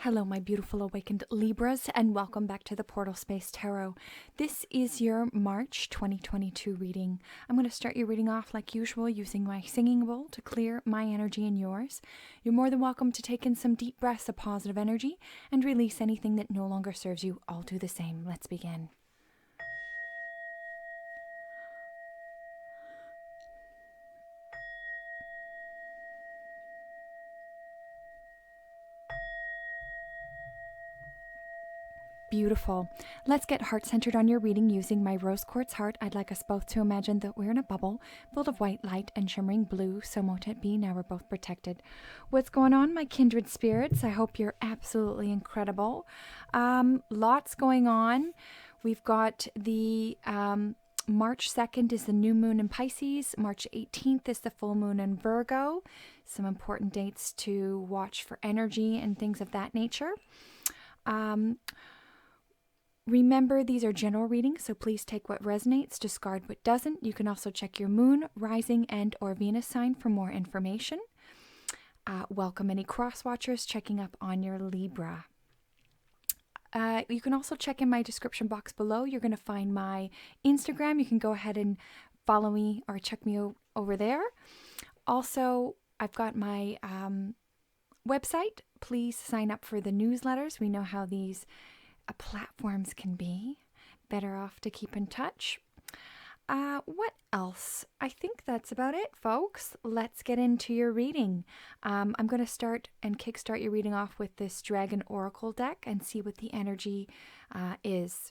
Hello, my beautiful awakened Libras, and welcome back to the Portal Space Tarot. This is your March 2022 reading. I'm going to start your reading off like usual using my singing bowl to clear my energy and yours. You're more than welcome to take in some deep breaths of positive energy and release anything that no longer serves you. I'll do the same. Let's begin. Beautiful. Let's get heart-centered on your reading using my rose quartz heart. I'd like us both to imagine that we're in a bubble filled of white light and shimmering blue, so mote it be. Now we're both protected. What's going on, my kindred spirits? I hope you're absolutely incredible. Lots going on. We've got the March 2nd is the new moon in Pisces. March 18th is the full moon in Virgo. Some important dates to watch for energy and things of that nature. Remember, these are general readings, so please take what resonates, discard what doesn't. You can also check your moon, rising, and or Venus sign for more information. Welcome any cross-watchers checking up on your Libra. You can also check in my description box below. You're going to find my Instagram. You can go ahead and follow me or check me over there. Also, I've got my website. Please sign up for the newsletters. We know how these platforms can be. Better off to keep in touch. What else? I think that's about it, folks. Let's get into your reading. I'm going to start and kickstart your reading off with this Dragon Oracle deck and see what the energy is.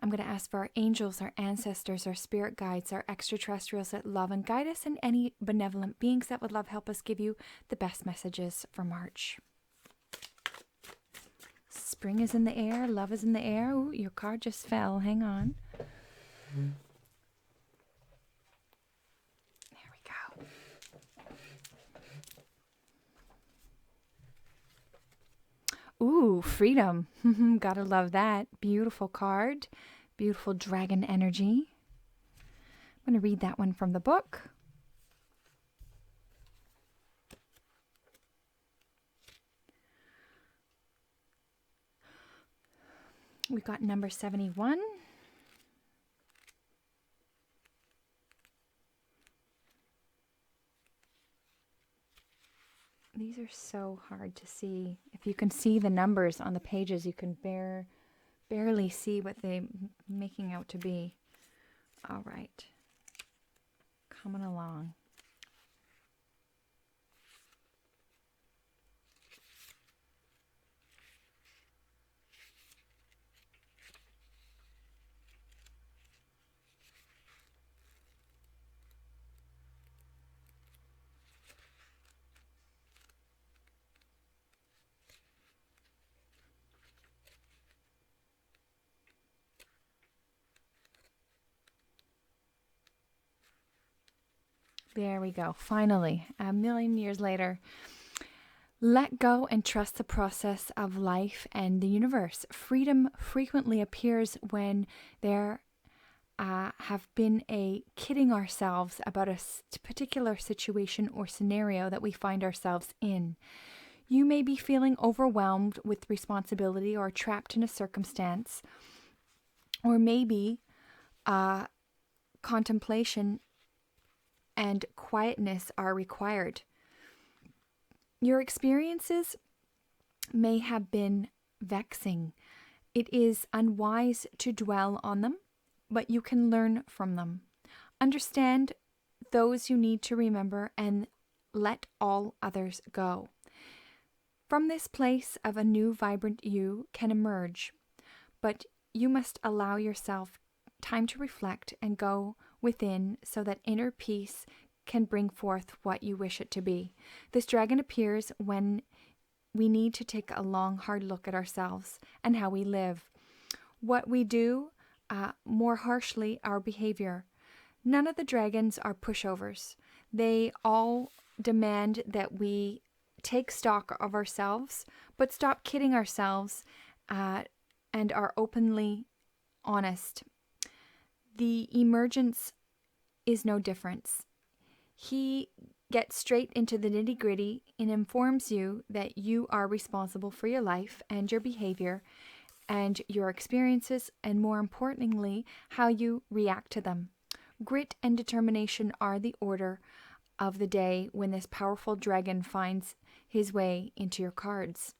I'm going to ask for our angels, our ancestors, our spirit guides, our extraterrestrials that love and guide us, and any benevolent beings that would love help us give you the best messages for March. Spring is in the air. Love is in the air. Ooh, your card just fell. Hang on. There we go. Ooh, freedom. Gotta love that. Beautiful card. Beautiful dragon energy. I'm going to read that one from the book. We got number 71. These are so hard to see. If you can see the numbers on the pages, you can barely see what they're making out to be. All right. Coming along. There we go. Finally, a million years later. Let go and trust the process of life and the universe. Freedom frequently appears when there have been a kidding ourselves about a particular situation or scenario that we find ourselves in. You may be feeling overwhelmed with responsibility or trapped in a circumstance, or maybe contemplation and quietness are required. Your experiences may have been vexing. It is unwise to dwell on them, but you can learn from them. Understand those you need to remember and let all others go. From this place of a new vibrant you can emerge, but you must allow yourself time to reflect and go within so that inner peace can bring forth what you wish it to be. This dragon appears when we need to take a long, hard look at ourselves and how we live. What we do, more harshly, our behavior. None of the dragons are pushovers. They all demand that we take stock of ourselves, but stop kidding ourselves and are openly honest. The emergence is no difference. gets straight into the nitty-gritty and informs you that you are responsible for your life and your behavior and your experiences, and more importantly, how you react to them. Grit and determination are the order of the day when this powerful dragon finds his way into your cards.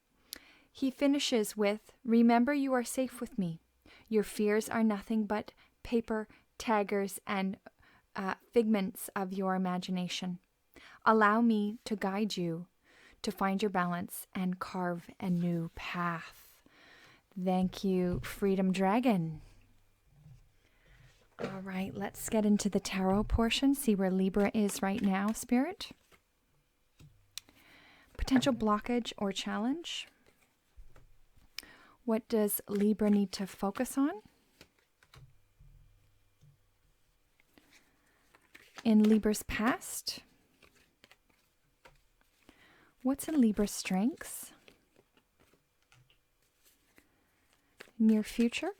He finishes with, remember you are safe with me. Your fears are nothing but paper, taggers, and figments of your imagination. Allow me to guide you to find your balance and carve a new path. Thank you, Freedom Dragon. All right, let's get into the tarot portion, see where Libra is right now, Spirit. Potential blockage or challenge. What does Libra need to focus on? In Libra's past? What's in Libra's strengths? Near future?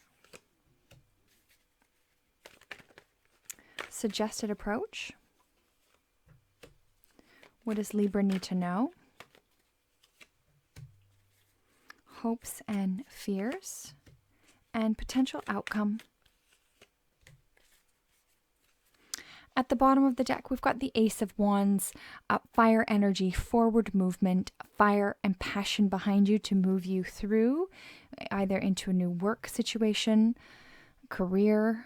Suggested approach? What does Libra need to know? Hopes and fears, and potential outcome. At the bottom of the deck, we've got the Ace of Wands, fire energy, forward movement, fire and passion behind you to move you through, either into a new work situation, career,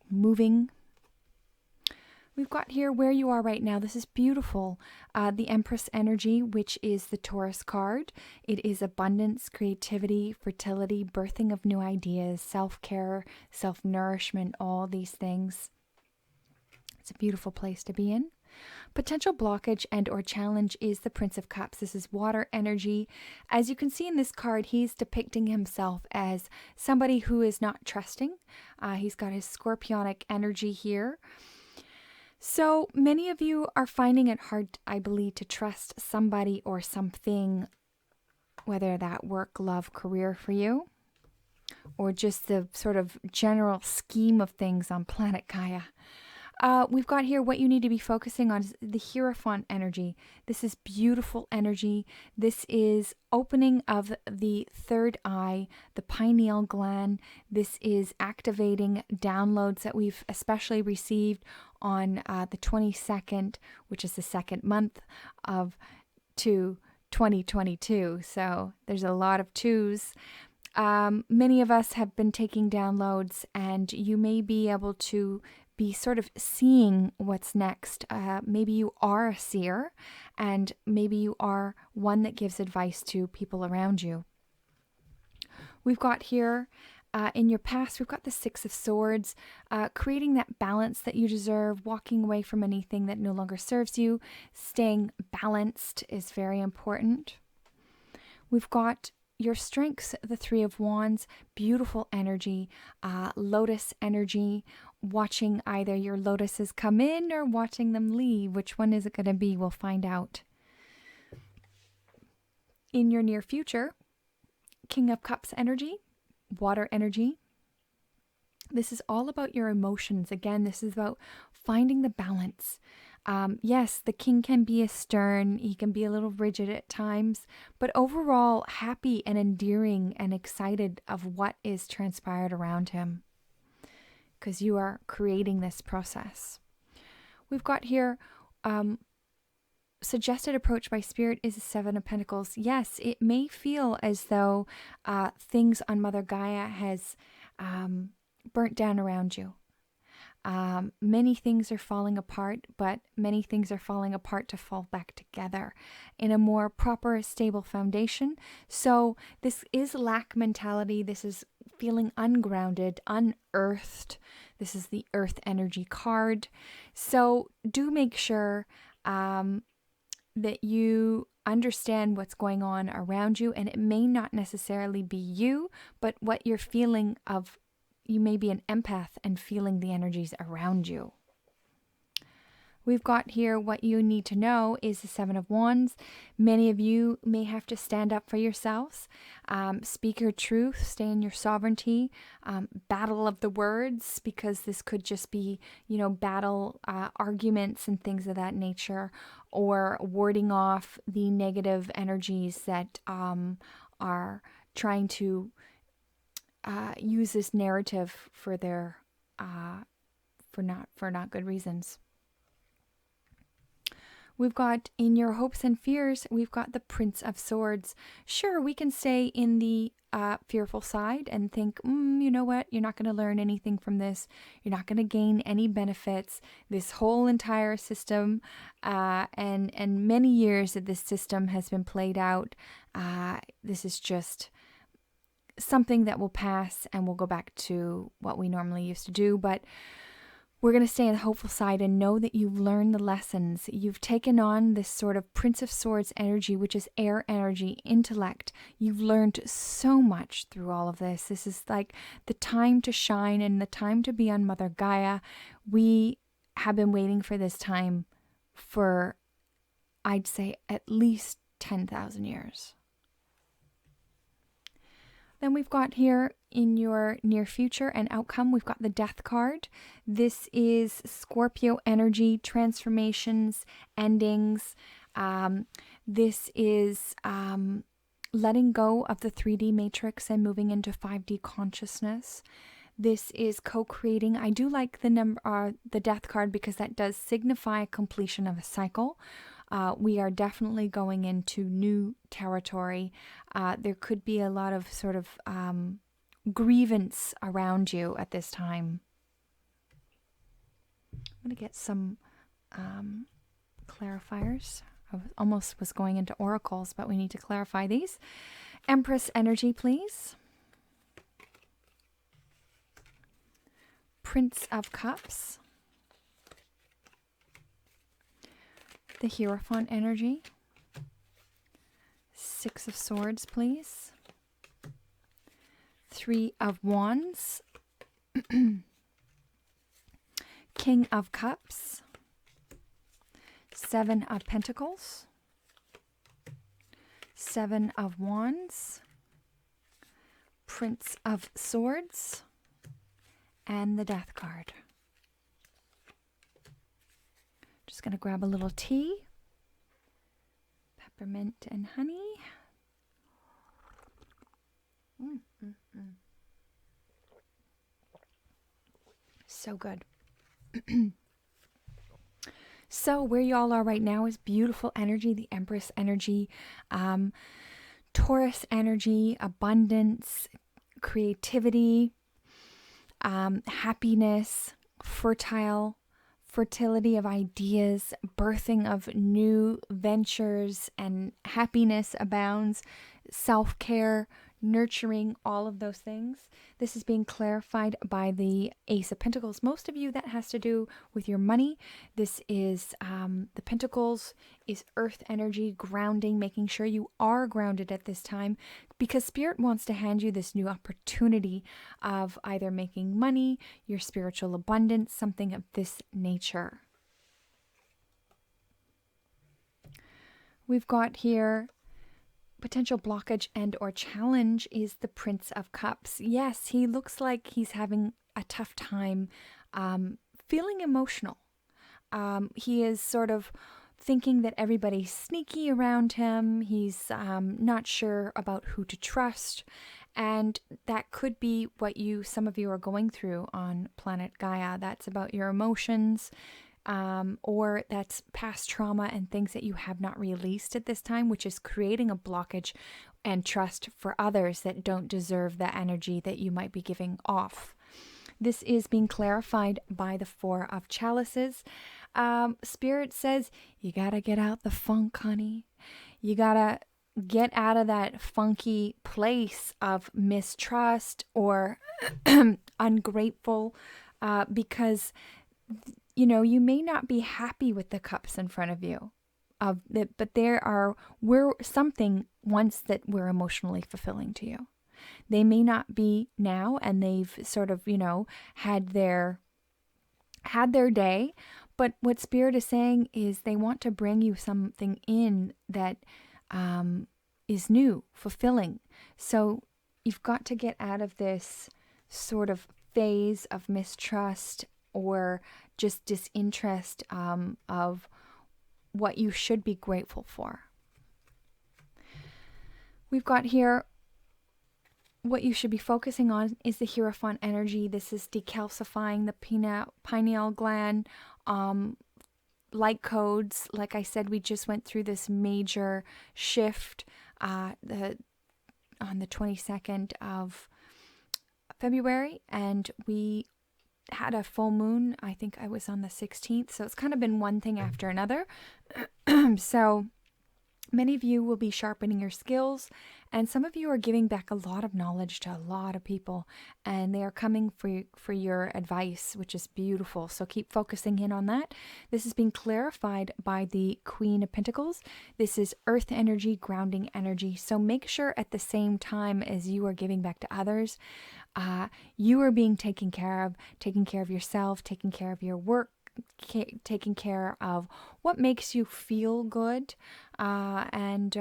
moving. We've got here where you are right now. This is beautiful. The Empress energy, which is the Taurus card. It is abundance, creativity, fertility, birthing of new ideas, self-care, self-nourishment, all these things. It's a beautiful place to be in. Potential blockage and or challenge is the Prince of Cups. This is water energy. As you can see in this card, he's depicting himself as somebody who is not trusting. He's got his scorpionic energy here. So many of you are finding it hard, I believe, to trust somebody or something, whether that work, love, career for you, or just the sort of general scheme of things on planet Gaia. We've got here what you need to be focusing on is the Hierophant energy. This is beautiful energy. This is opening of the third eye, the pineal gland. This is activating downloads that we've especially received on the 22nd, which is the second month of 2022. So there's a lot of twos. Many of us have been taking downloads, and you may be able to be sort of seeing what's next. Maybe you are a seer, and maybe you are one that gives advice to people around you. We've got here, in your past, we've got the Six of Swords, creating that balance that you deserve, walking away from anything that no longer serves you. Staying balanced is very important. We've got your strengths, the Three of Wands, beautiful energy, lotus energy, watching either your lotuses come in or watching them leave. Which one is it going to be? We'll find out. In your near future, King of Cups energy, water energy. This is all about your emotions. Again, this is about finding the balance. Yes, the king can be stern, he can be a little rigid at times, but overall happy and endearing and excited of what is transpired around him, because you are creating this process. We've got here, suggested approach by Spirit is the Seven of Pentacles. Yes, it may feel as though things on Mother Gaia has burnt down around you. Many things are falling apart, but many things are falling apart to fall back together in a more proper, stable foundation. So this is lack mentality. This is feeling ungrounded, unearthed. This is the Earth energy card. So do make sure that you understand what's going on around you, and it may not necessarily be you, but what you're feeling of. You may be an empath and feeling the energies around you. We've got here what you need to know is the Seven of Wands. Many of you may have to stand up for yourselves, speak your truth, stay in your sovereignty, battle of the words, because this could just be, battle arguments and things of that nature, or warding off the negative energies that are trying to use this narrative for their for not good reasons. We've got in your hopes and fears, we've got the Prince of Swords. Sure, we can stay in the fearful side and think, you know what, you're not going to learn anything from this. You're not going to gain any benefits. This whole entire system and many years that this system has been played out, this is just something that will pass and we'll go back to what we normally used to do. But we're going to stay on the hopeful side and know that you've learned the lessons. You've taken on this sort of Prince of Swords energy, which is air energy, intellect. You've learned so much through all of this. This is like the time to shine and the time to be on Mother Gaia. We have been waiting for this time for, I'd say, at least 10,000 years. Then we've got here in your near future and outcome, we've got the Death card. This is Scorpio energy, transformations, endings. This is letting go of the 3D matrix and moving into 5D consciousness. This is co-creating. I do like the Death card because that does signify completion of a cycle. We are definitely going into new territory. There could be a lot of sort of grievance around you at this time. I'm going to get some clarifiers. I almost was going into oracles, but we need to clarify these. Empress energy, please. Prince of Cups. The Hierophant energy. Six of Swords, please. Three of Wands. King of Cups. Seven of Pentacles. Seven of Wands. Prince of Swords. And the Death card. Just going to grab a little tea, peppermint and honey. So good. So where you all are right now is beautiful energy, the Empress energy, Taurus energy, abundance, creativity, happiness, fertility of ideas, birthing of new ventures, and happiness abounds, self-care, nurturing, all of those things. This is being clarified by the Ace of Pentacles. Most of you, that has to do with your money. This is the Pentacles is earth energy, grounding, making sure you are grounded at this time, because Spirit wants to hand you this new opportunity of either making money, your spiritual abundance, something of this nature. We've got here potential blockage and or challenge is the Prince of Cups. Yes, he looks like he's having a tough time feeling emotional. He is sort of thinking that everybody's sneaky around him. He's not sure about who to trust. And that could be what some of you are going through on planet Gaia. That's about your emotions, or that's past trauma and things that you have not released at this time, which is creating a blockage and trust for others that don't deserve the energy that you might be giving off. This is being clarified by the Four of Chalices. Spirit says, you got to get out the funk, honey. You got to get out of that funky place of mistrust or ungrateful, because you may not be happy with the cups in front of you, but we're something once that were emotionally fulfilling to you. They may not be now, and they've sort of, had their day, But what Spirit is saying is they want to bring you something in that is new, fulfilling. So you've got to get out of this sort of phase of mistrust or just disinterest of what you should be grateful for. We've got here, what you should be focusing on is the Hierophant energy. This is decalcifying the pineal gland. Light codes, like I said, we just went through this major shift on the 22nd of February, and we had a full moon. I think I was on the 16th, so it's kind of been one thing after another. So many of you will be sharpening your skills, and some of you are giving back a lot of knowledge to a lot of people, and they are coming for your advice, which is beautiful. So keep focusing in on that. This is being clarified by the Queen of Pentacles. This is earth energy, grounding energy. So make sure at the same time as you are giving back to others, you are being taken care of yourself, taking care of your work, taking care of what makes you feel good, and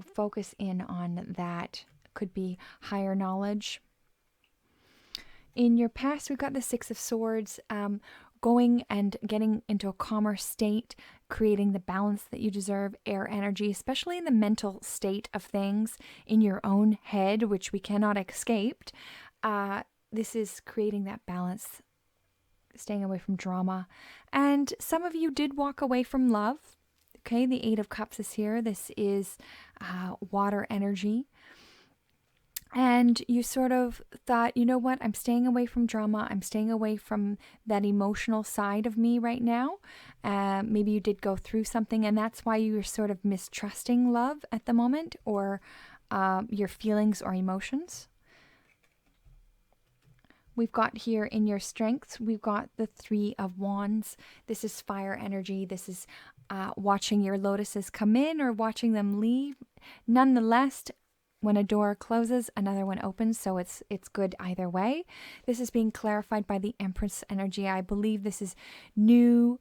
focus in on that. Could be higher knowledge. In your past, we've got the Six of Swords, going and getting into a calmer state, creating the balance that you deserve, air energy, especially in the mental state of things in your own head, which we cannot escape. This is creating that balance, staying away from drama. And some of you did walk away from love. Okay, the Eight of Cups is here. This is water energy. And you sort of thought, you know what, I'm staying away from drama. I'm staying away from that emotional side of me right now. Maybe you did go through something, and that's why you're sort of mistrusting love at the moment, or your feelings or emotions. We've got here in your strengths, we've got the Three of Wands. This is fire energy. This is watching your lotuses come in or watching them leave. Nonetheless, when a door closes, another one opens, so it's good either way. This is being clarified by the Empress energy. I believe this is new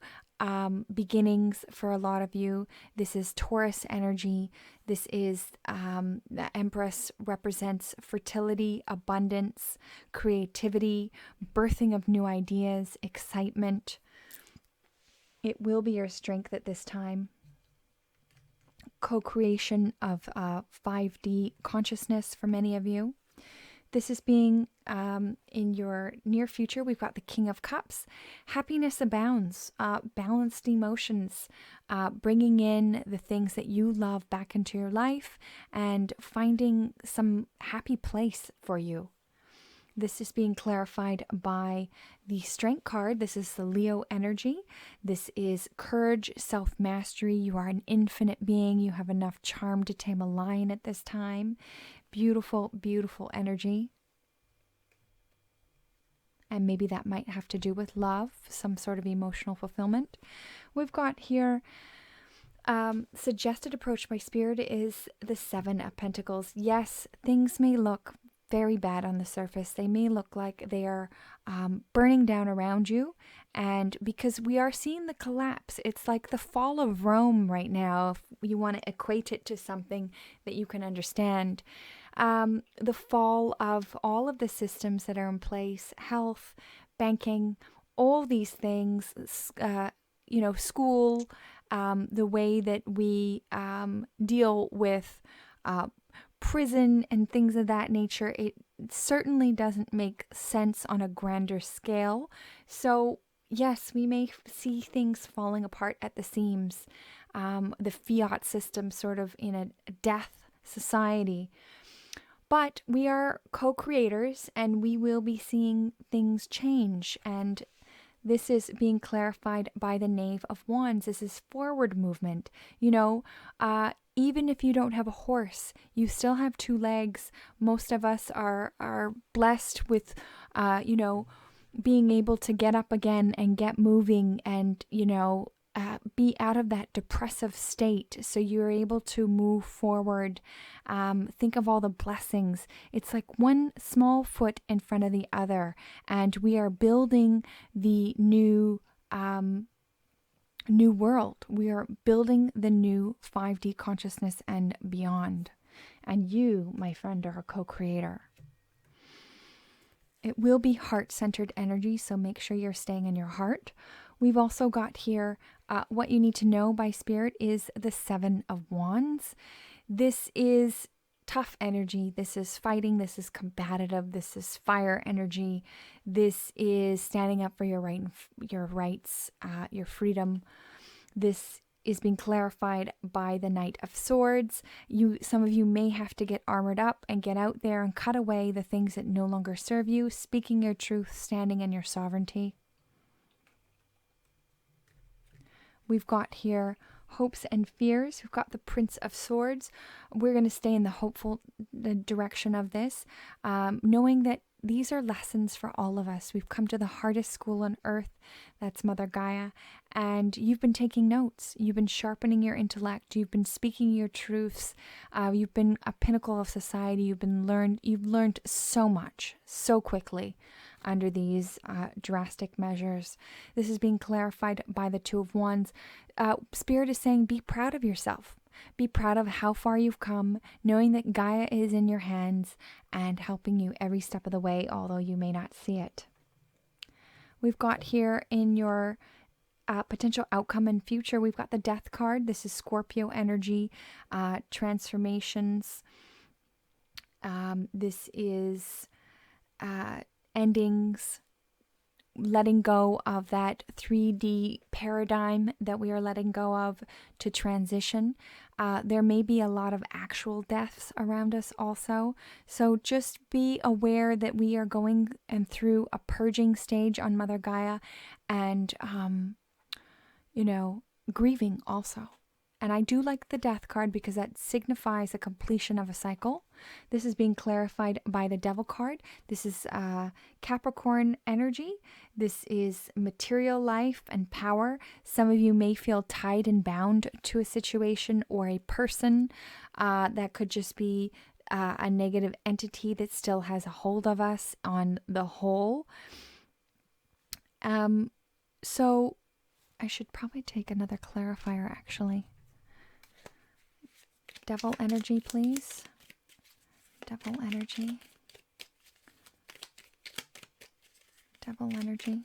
beginnings for a lot of you. This is Taurus energy. This is the Empress represents fertility, abundance, creativity, birthing of new ideas, excitement. It will be your strength at this time. Co-creation of 5D consciousness for many of you. This is being in your near future. We've got the King of Cups. Happiness abounds, balanced emotions, bringing in the things that you love back into your life and finding some happy place for you. This is being clarified by the Strength card. This is the Leo energy. This is courage, self-mastery. You are an infinite being. You have enough charm to tame a lion at this time. Beautiful, beautiful energy. And maybe that might have to do with love, some sort of emotional fulfillment. We've got here, suggested approach by Spirit is the Seven of Pentacles. Yes, things may look very bad on the surface. They may look like they are burning down around you, and because we are seeing the collapse, it's like the fall of Rome right now, if you want to equate it to something that you can understand. The fall of all of the systems that are in place, health, banking, all these things, school, the way that we deal with prison and things of that nature, it certainly doesn't make sense on a grander scale. So yes, we may see things falling apart at the seams, the fiat system sort of in a death society. But we are co-creators, and we will be seeing things change, and this is being clarified by the Knave of Wands. This is forward movement. Even if you don't have a horse, you still have two legs. Most of us are blessed with, being able to get up again and get moving and, be out of that depressive state. So you're able to move forward. Think of all the blessings. It's like one small foot in front of the other. And we are building the new new world. We are building the new 5D consciousness and beyond. And you, my friend, are a co-creator. It will be heart-centered energy, so make sure you're staying in your heart. We've also got here, what you need to know by Spirit is the 7 of Wands. This is tough energy. This is fighting. This is combative. This is fire energy. This is standing up for your rights, your freedom. This is being clarified by the Knight of Swords. Some of you may have to get armored up and get out there and cut away the things that no longer serve you, speaking your truth, standing in your sovereignty. We've got here hopes and fears. We've got the Prince of Swords. We're going to stay in the direction of this, knowing that these are lessons for all of us. We've come to the hardest school on earth. That's Mother Gaia. And you've been taking notes. You've been sharpening your intellect. You've been speaking your truths. You've been a pinnacle of society. You've learned so much, so quickly under these drastic measures. This is being clarified by the 2 of Wands. Spirit is saying, be proud of yourself. Be proud of how far you've come, knowing that Gaia is in your hands and helping you every step of the way, although you may not see it. We've got here in your potential outcome and future, we've got the Death card. This is Scorpio energy, transformations. This is endings, letting go of that 3D paradigm that we are letting go of to transition. There may be a lot of actual deaths around us also. So just be aware that we are going and through a purging stage on Mother Gaia and, grieving also. And I do like the Death card because that signifies a completion of a cycle. This is being clarified by the Devil card. This is Capricorn energy. This is material life and power. Some of you may feel tied and bound to a situation or a person. That could just be a negative entity that still has a hold of us on the whole. So I should probably take another clarifier actually. Devil energy, please. Devil energy. Devil energy.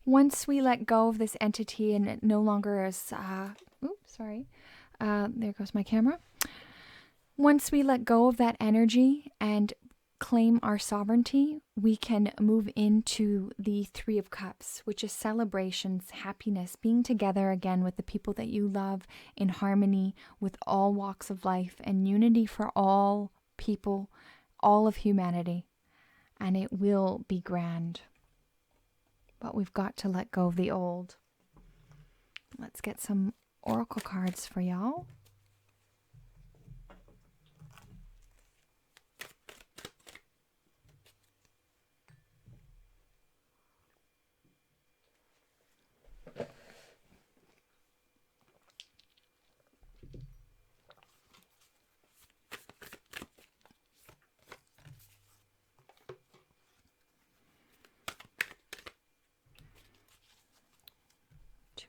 Once we let go of this entity and it no longer is, there goes my camera. Once we let go of that energy and claim our sovereignty, we can move into the 3 of Cups, which is celebrations, happiness, being together again with the people that you love in harmony with all walks of life and unity for all people, all of humanity. And it will be grand. But we've got to let go of the old. Let's get some oracle cards for y'all.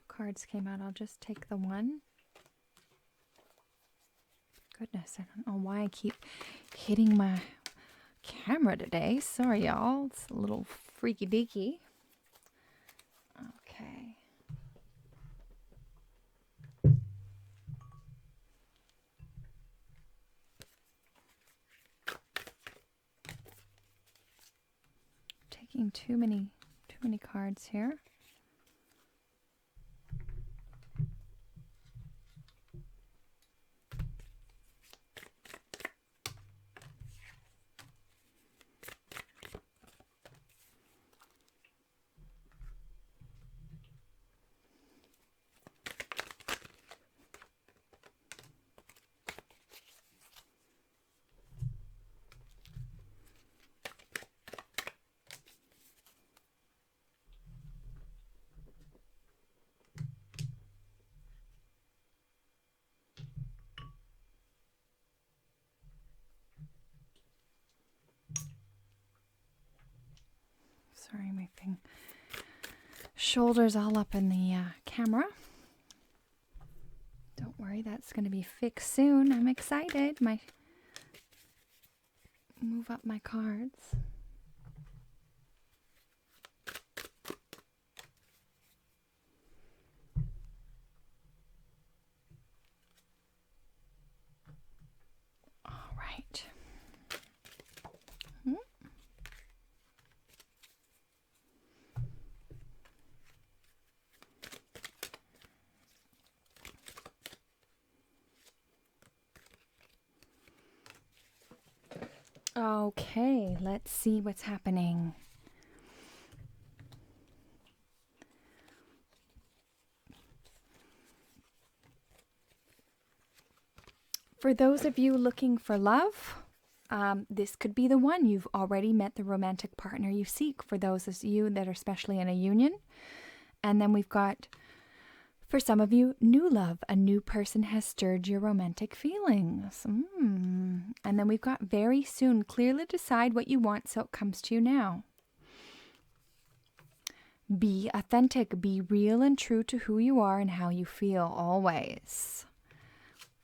Cards came out. I'll just take the one. Goodness, I don't know why I keep hitting my camera today. Sorry, y'all. It's a little freaky deaky. Okay. Taking too many cards here. shoulders all up in the camera. Don't worry, that's going to be fixed soon. I'm excited. Move up my cards. All right. Okay, let's see what's happening. For those of you looking for love, this could be the one. You've already met the romantic partner you seek, for those of you that are especially in a union. And then we've got, for some of you, new love. A new person has stirred your romantic feelings. And then we've got very soon. Clearly decide what you want so it comes to you now. Be authentic. Be real and true to who you are and how you feel always.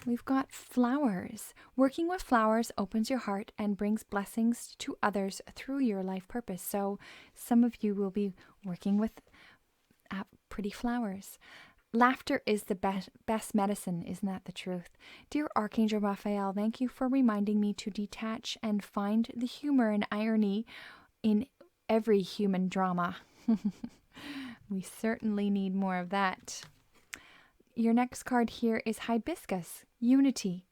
We've got flowers. Working with flowers opens your heart and brings blessings to others through your life purpose. So some of you will be working with pretty flowers. Laughter is the best medicine. Isn't that the truth? Dear Archangel Raphael, thank you for reminding me to detach and find the humor and irony in every human drama. We certainly need more of that. Your next card here is Hibiscus, Unity.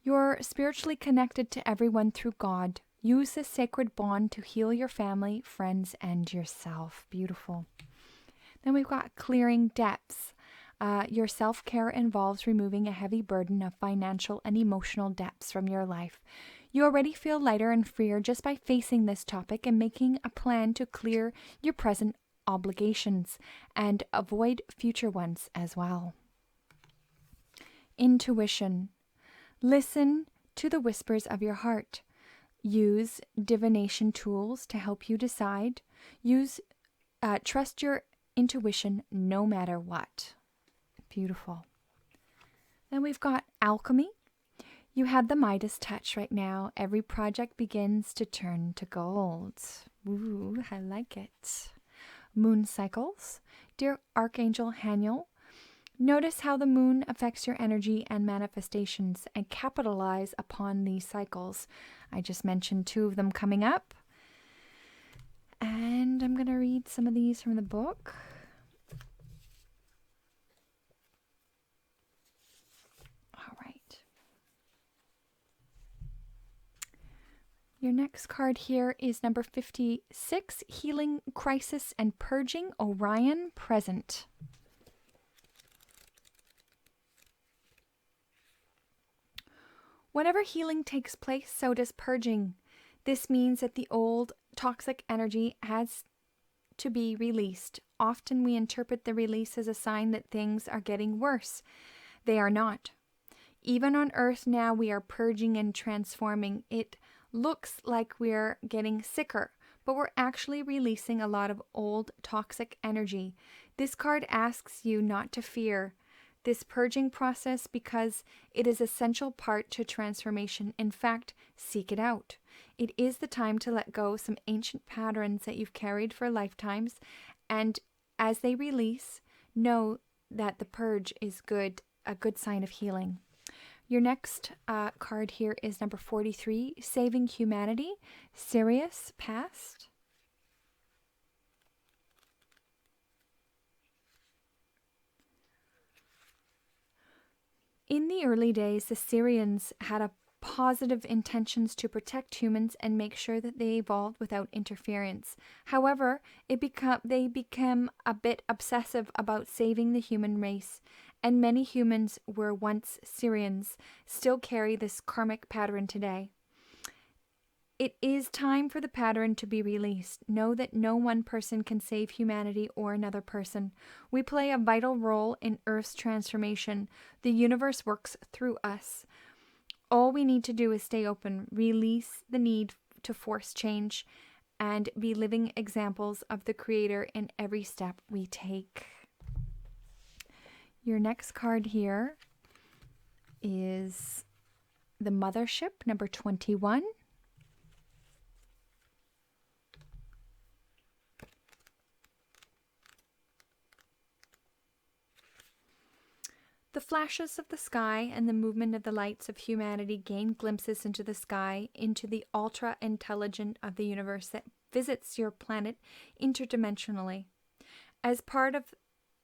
You're spiritually connected to everyone through God. Use this sacred bond to heal your family, friends, and yourself. Beautiful. Then we've got Clearing Depths. Your self-care involves removing a heavy burden of financial and emotional debts from your life. You already feel lighter and freer just by facing this topic and making a plan to clear your present obligations and avoid future ones as well. Intuition. Listen to the whispers of your heart. Use divination tools to help you decide. Trust your intuition no matter what. Beautiful. Then we've got Alchemy. You have the Midas touch right now. Every project begins to turn to gold. Ooh, I like it. Mooncycles. Dear Archangel Haniel, notice how the moon affects your energy and manifestations and capitalize upon these cycles. I just mentioned 2 of them coming up. And I'm going to read some of these from the book. All right. Your next card here is number 56, Healing Crisis and Purging Orion Present. Whenever healing takes place, so does purging. This means that the old toxic energy has to be released. Often we interpret the release as a sign that things are getting worse. They are not. Even on Earth now, we are purging and transforming. It looks like we're getting sicker, but we're actually releasing a lot of old toxic energy. This card asks you not to fear this purging process because it is an essential part to transformation. In fact, seek it out. It is the time to let go some ancient patterns that you've carried for lifetimes, and as they release, know that the purge is a good sign of healing. Your next card here is number 43, Saving Humanity, Sirius Past. In the early days, the Syrians had a positive intentions to protect humans and make sure that they evolved without interference. However, they became a bit obsessive about saving the human race, and many humans were once Syrians still carry this karmic pattern today. It is time for the pattern to be released. Know that no one person can save humanity or another person. We play a vital role in Earth's transformation. The universe works through us. All we need to do is stay open, release the need to force change, and be living examples of the Creator in every step we take. Your next card here is the Mothership, number 21. The flashes of the sky and the movement of the lights of humanity gain glimpses into the sky, into the ultra-intelligent of the universe that visits your planet interdimensionally. As part of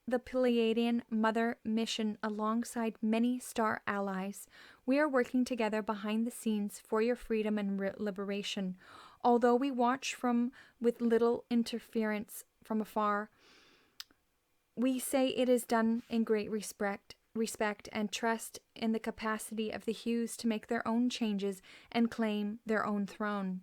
the Pleiadian Mother mission alongside many star allies, we are working together behind the scenes for your freedom and liberation. Although we watch with little interference from afar, we say it is done in great respect and trust in the capacity of the Hues to make their own changes and claim their own throne.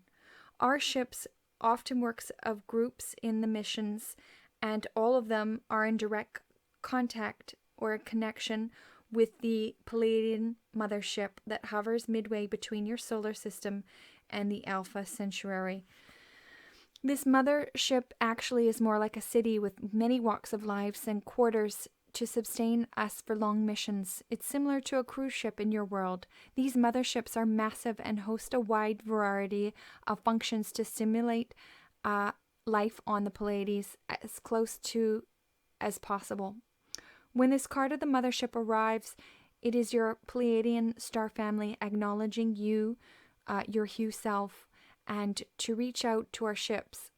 Our ships often works of groups in the missions, and all of them are in direct contact or connection with the Pleiadian mothership that hovers midway between your solar system and the Alpha Centauri. This mothership actually is more like a city with many walks of lives and quarters to sustain us for long missions. It's similar to a cruise ship in your world. These motherships are massive and host a wide variety of functions to simulate life on the Pleiades as close to as possible. When this card of the mothership arrives, it is your Pleiadian star family acknowledging you, your Hue self, and to reach out to our ships.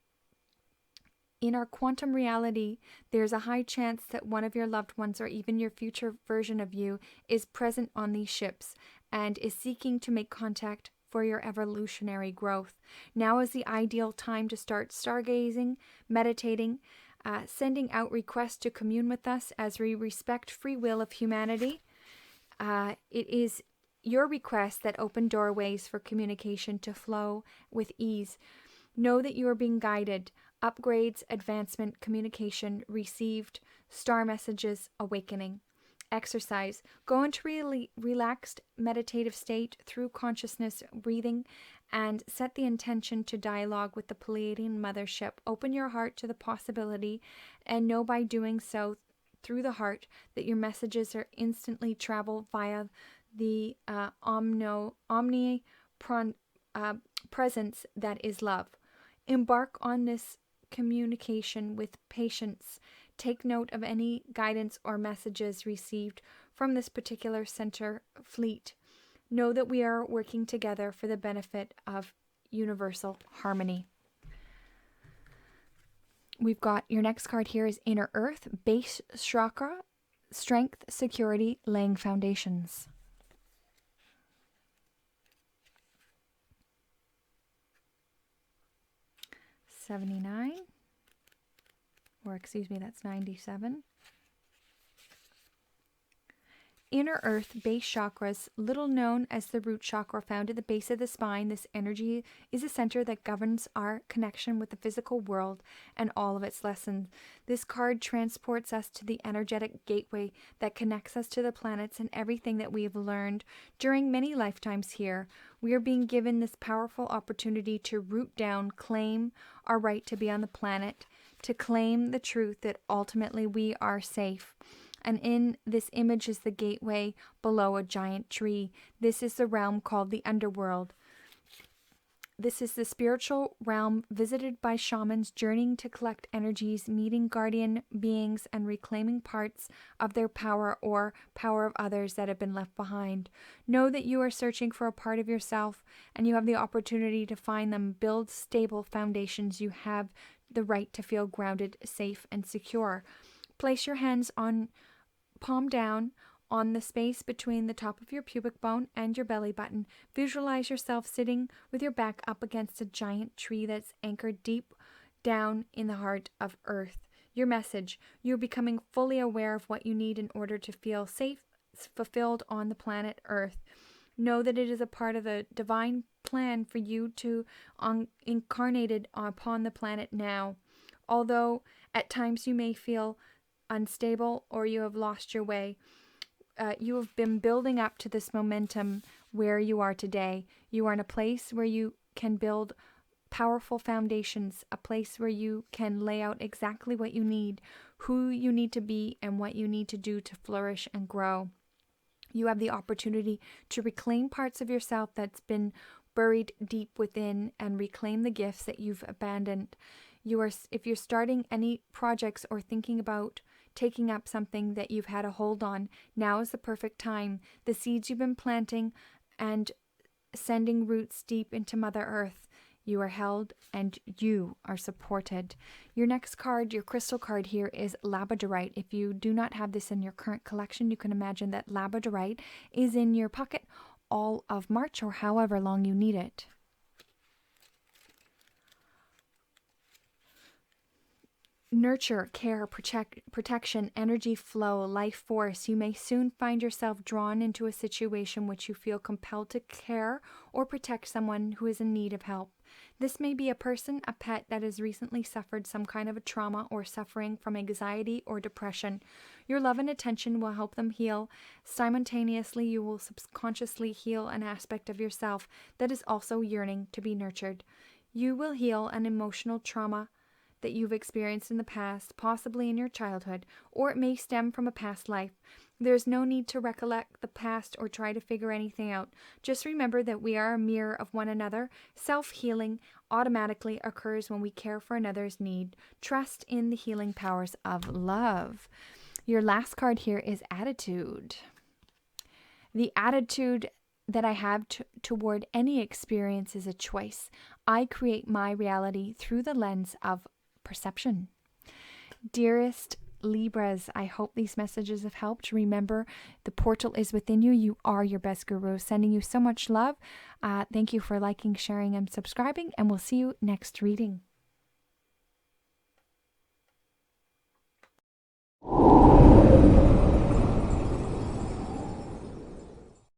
In our quantum reality, there's a high chance that one of your loved ones or even your future version of you is present on these ships and is seeking to make contact for your evolutionary growth. Now is the ideal time to start stargazing, meditating, sending out requests to commune with us as we respect free will of humanity. It is your requests that open doorways for communication to flow with ease. Know that you are being guided. Upgrades, advancement, communication, received, star messages, awakening. Exercise. Go into really relaxed meditative state through consciousness, breathing, and set the intention to dialogue with the Pleiadian mothership. Open your heart to the possibility and know by doing so through the heart that your messages are instantly travel via the presence that is love. Embark on this communication with patience. Take note of any guidance or messages received from this particular center fleet. Know that we are working together for the benefit of universal harmony. We've got your next card here is Inner Earth, Base Chakra, Strength, Security, Laying Foundations. That's 97. Inner Earth base chakras, little known as the root chakra, found at the base of the spine. This energy is a center that governs our connection with the physical world and all of its lessons. This card transports us to the energetic gateway that connects us to the planets and everything that we have learned during many lifetimes here. We are being given this powerful opportunity to root down, claim our right to be on the planet, to claim the truth that ultimately we are safe. And in this image is the gateway below a giant tree. This is the realm called the underworld. This is the spiritual realm visited by shamans journeying to collect energies, meeting guardian beings, and reclaiming parts of their power or power of others that have been left behind. Know that you are searching for a part of yourself, and you have the opportunity to find them. Build stable foundations. You have the right to feel grounded, safe, and secure. Place your hands on palm down on the space between the top of your pubic bone and your belly button. Visualize yourself sitting with your back up against a giant tree that's anchored deep down in the heart of Earth. Your message: you're becoming fully aware of what you need in order to feel safe, fulfilled on the planet Earth. Know that it is a part of the divine plan for you to incarnated upon the planet now. Although at times you may feel unstable or you have lost your way, you have been building up to this momentum where you are today. You are in a place where you can build powerful foundations, a place where you can lay out exactly what you need, who you need to be, and what you need to do to flourish and grow. You have the opportunity to reclaim parts of yourself that's been buried deep within and reclaim the gifts that you've abandoned. If you're starting any projects or thinking about taking up something that you've had a hold on, now is the perfect time. The seeds you've been planting and sending roots deep into Mother Earth, you are held and you are supported. Your next card, your crystal card here, is labradorite. If you do not have this in your current collection, you can imagine that labradorite is in your pocket all of March or however long you need it. Nurture, care, protection, energy flow, life force. You may soon find yourself drawn into a situation which you feel compelled to care or protect someone who is in need of help. This may be a person, a pet that has recently suffered some kind of a trauma or suffering from anxiety or depression. Your love and attention will help them heal. Simultaneously, you will subconsciously heal an aspect of yourself that is also yearning to be nurtured. You will heal an emotional trauma that you've experienced in the past, possibly in your childhood, or it may stem from a past life. There's no need to recollect the past or try to figure anything out. Just remember that we are a mirror of one another. Self-healing automatically occurs when we care for another's need. Trust in the healing powers of love. Your last card here is attitude. The attitude that I have toward any experience is a choice. I create my reality through the lens of perception. Dearest Libras, I hope these messages have helped. Remember, the portal is within you. You are your best guru. Sending you so much love. Thank you for liking, sharing, and subscribing, and we'll see you next reading.